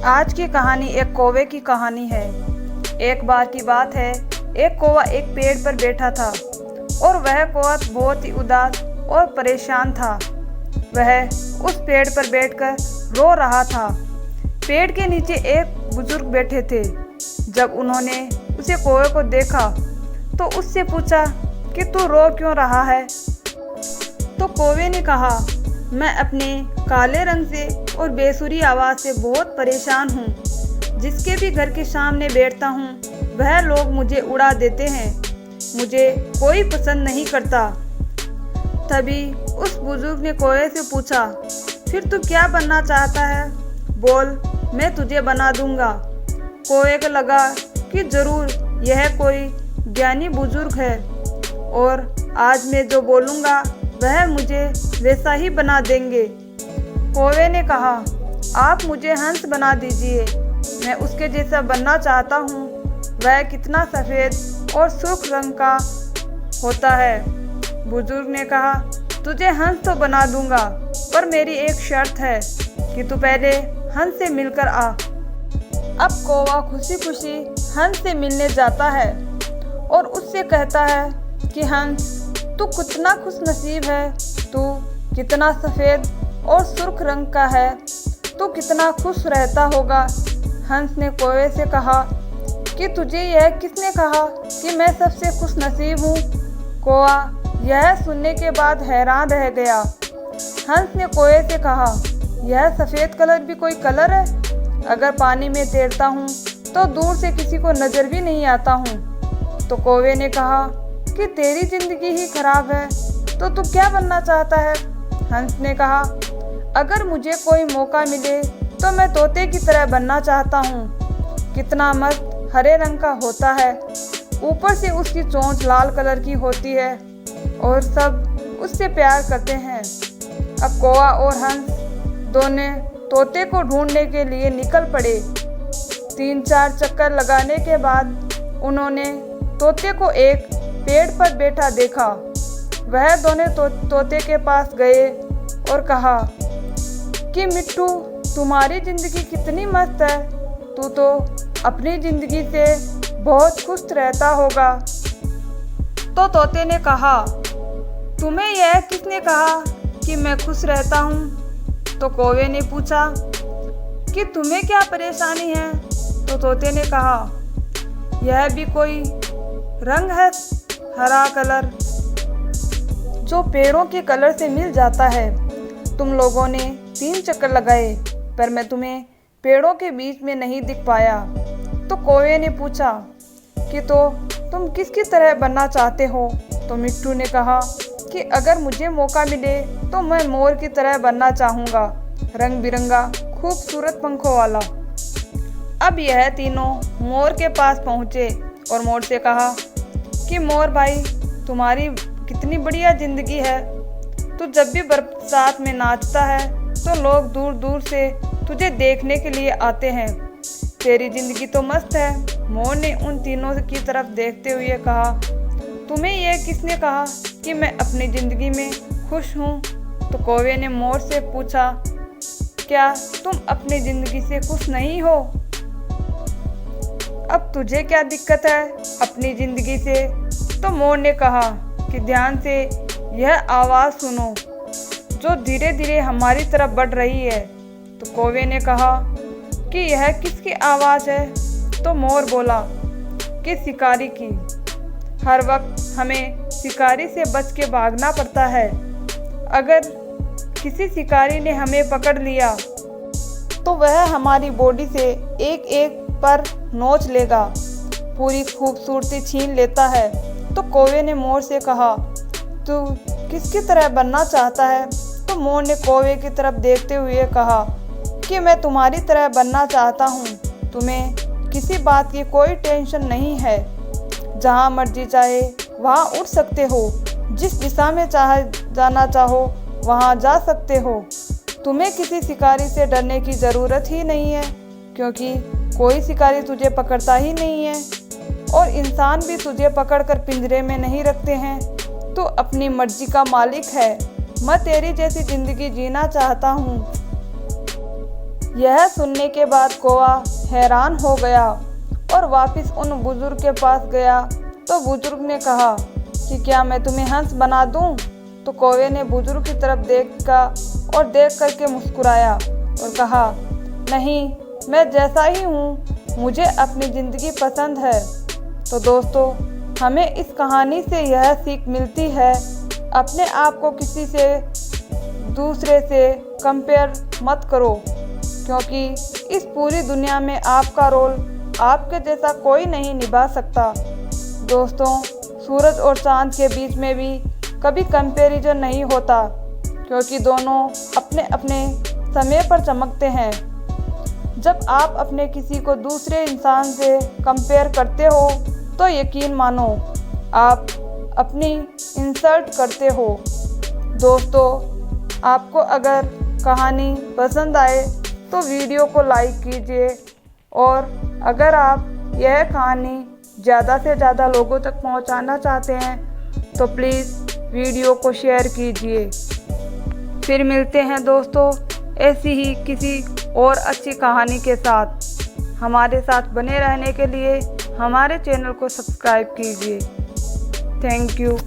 आज की कहानी एक कौवे की कहानी है। एक बार की बात है, एक कौवा एक पेड़ पर बैठा था और वह कौवा बहुत ही उदास और परेशान था। वह उस पेड़ पर बैठकर रो रहा था। पेड़ के नीचे एक बुजुर्ग बैठे थे। जब उन्होंने उसे कौवे को देखा तो उससे पूछा कि तू रो क्यों रहा है। तो कौवे ने कहा, मैं अपने काले रंग से और बेसुरी आवाज़ से बहुत परेशान हूँ। जिसके भी घर के सामने बैठता हूँ वह लोग मुझे उड़ा देते हैं। मुझे कोई पसंद नहीं करता। तभी उस बुजुर्ग ने कौवे से पूछा, फिर तू क्या बनना चाहता है? बोल, मैं तुझे बना दूंगा। कौवे को लगा कि ज़रूर यह कोई ज्ञानी बुजुर्ग है और आज मैं जो बोलूँगा वह मुझे वैसा ही बना देंगे। कौवे ने कहा, आप मुझे हंस बना दीजिए, मैं उसके जैसा बनना चाहता हूँ। वह कितना सफ़ेद और सुर्ख रंग का होता है। बुजुर्ग ने कहा, तुझे हंस तो बना दूंगा, पर मेरी एक शर्त है कि तू पहले हंस से मिलकर आ। अब कौवा खुशी खुशी हंस से मिलने जाता है और उससे कहता है कि हंस, तू कितना खुश नसीब है, तू कितना सफ़ेद और सुर्ख रंग का है, तू कितना खुश रहता होगा। हंस ने कौवे से कहा कि तुझे यह किसने कहा कि मैं सबसे खुश नसीब हूँ? कौवा यह सुनने के बाद हैरान रह गया। हंस ने कौवे से कहा, यह सफ़ेद कलर भी कोई कलर है? अगर पानी में तैरता हूँ तो दूर से किसी को नज़र भी नहीं आता हूँ। तो कौवे ने कहा कि तेरी ज़िंदगी ही खराब है, तो तू क्या बनना चाहता है? हंस ने कहा, अगर मुझे कोई मौका मिले तो मैं तोते की तरह बनना चाहता हूँ। कितना मस्त हरे रंग का होता है, ऊपर से उसकी चोंच लाल कलर की होती है और सब उससे प्यार करते हैं। अब कौवा और हंस दोनों तोते को ढूंढने के लिए निकल पड़े। 3-4 चक्कर लगाने के बाद उन्होंने तोते को एक पेड़ पर बैठा देखा। वह दोनों तोते के पास गए और कहा कि मिट्टू, तुम्हारी ज़िंदगी कितनी मस्त है, तू तो अपनी ज़िंदगी से बहुत खुश रहता होगा। तो तोते ने कहा, तुम्हें यह किसने कहा कि मैं खुश रहता हूँ? तो कौवे ने पूछा कि तुम्हें क्या परेशानी है? तो तोते ने कहा, यह भी कोई रंग है, हरा कलर, जो पेड़ों के कलर से मिल जाता है। तुम लोगों ने 3 चक्कर लगाए पर मैं तुम्हें पेड़ों के बीच में नहीं दिख पाया। तो कौवे ने पूछा कि तो तुम किसकी तरह बनना चाहते हो? तो मिट्टू ने कहा कि अगर मुझे मौका मिले तो मैं मोर की तरह बनना चाहूँगा, रंग बिरंगा खूबसूरत पंखों वाला। अब यह तीनों मोर के पास पहुँचे और मोर से कहा कि मोर भाई, तुम्हारी कितनी बढ़िया ज़िंदगी है। तू जब भी बरसात में नाचता है तो लोग दूर दूर से तुझे देखने के लिए आते हैं। तेरी ज़िंदगी तो मस्त है। मोर ने उन तीनों की तरफ देखते हुए कहा, तुम्हें यह किसने कहा कि मैं अपनी ज़िंदगी में खुश हूँ? तो कौवे ने मोर से पूछा, क्या तुम अपनी ज़िंदगी से खुश नहीं हो? अब तुझे क्या दिक्कत है अपनी ज़िंदगी से? तो मोर ने कहा कि ध्यान से यह आवाज़ सुनो जो धीरे धीरे हमारी तरफ बढ़ रही है। तो कौवे ने कहा कि यह किसकी आवाज़ है? तो मोर बोला कि शिकारी की। हर वक्त हमें शिकारी से बच के भागना पड़ता है। अगर किसी शिकारी ने हमें पकड़ लिया तो वह हमारी बॉडी से एक एक पर नोच लेगा, पूरी खूबसूरती छीन लेता है। तो कौवे ने मोर से कहा, तू किसकी तरह बनना चाहता है? तो मोर ने कौवे की तरफ देखते हुए कहा कि मैं तुम्हारी तरह बनना चाहता हूँ। तुम्हें किसी बात की कोई टेंशन नहीं है। जहाँ मर्जी चाहे वहाँ उड़ सकते हो, जिस दिशा में जाना चाहो वहाँ जा सकते हो। तुम्हें किसी शिकारी से डरने की ज़रूरत ही नहीं है, क्योंकि कोई शिकारी तुझे पकड़ता ही नहीं है और इंसान भी तुझे पकड़कर पिंजरे में नहीं रखते हैं। तू अपनी मर्जी का मालिक है। मैं तेरी जैसी ज़िंदगी जीना चाहता हूँ। यह सुनने के बाद कौवा हैरान हो गया और वापस उन बुजुर्ग के पास गया तो बुजुर्ग ने कहा कि क्या मैं तुम्हें हंस बना दूं? तो कौवे ने बुजुर्ग की तरफ देखा और देख करके मुस्कुराया और कहा, नहीं, मैं जैसा ही हूँ, मुझे अपनी ज़िंदगी पसंद है। तो दोस्तों, हमें इस कहानी से यह सीख मिलती है, अपने आप को किसी से दूसरे से कंपेयर मत करो, क्योंकि इस पूरी दुनिया में आपका रोल आपके जैसा कोई नहीं निभा सकता। दोस्तों, सूरज और चांद के बीच में भी कभी कंपैरिजन नहीं होता, क्योंकि दोनों अपने अपने समय पर चमकते हैं। जब आप अपने किसी को दूसरे इंसान से कंपेयर करते हो तो यकीन मानो आप अपनी इंसल्ट करते हो। दोस्तों, आपको अगर कहानी पसंद आए तो वीडियो को लाइक कीजिए, और अगर आप यह कहानी ज़्यादा से ज़्यादा लोगों तक पहुंचाना चाहते हैं तो प्लीज़ वीडियो को शेयर कीजिए। फिर मिलते हैं दोस्तों ऐसी ही किसी और अच्छी कहानी के साथ। हमारे साथ बने रहने के लिए हमारे चैनल को सब्सक्राइब कीजिए। Thank you.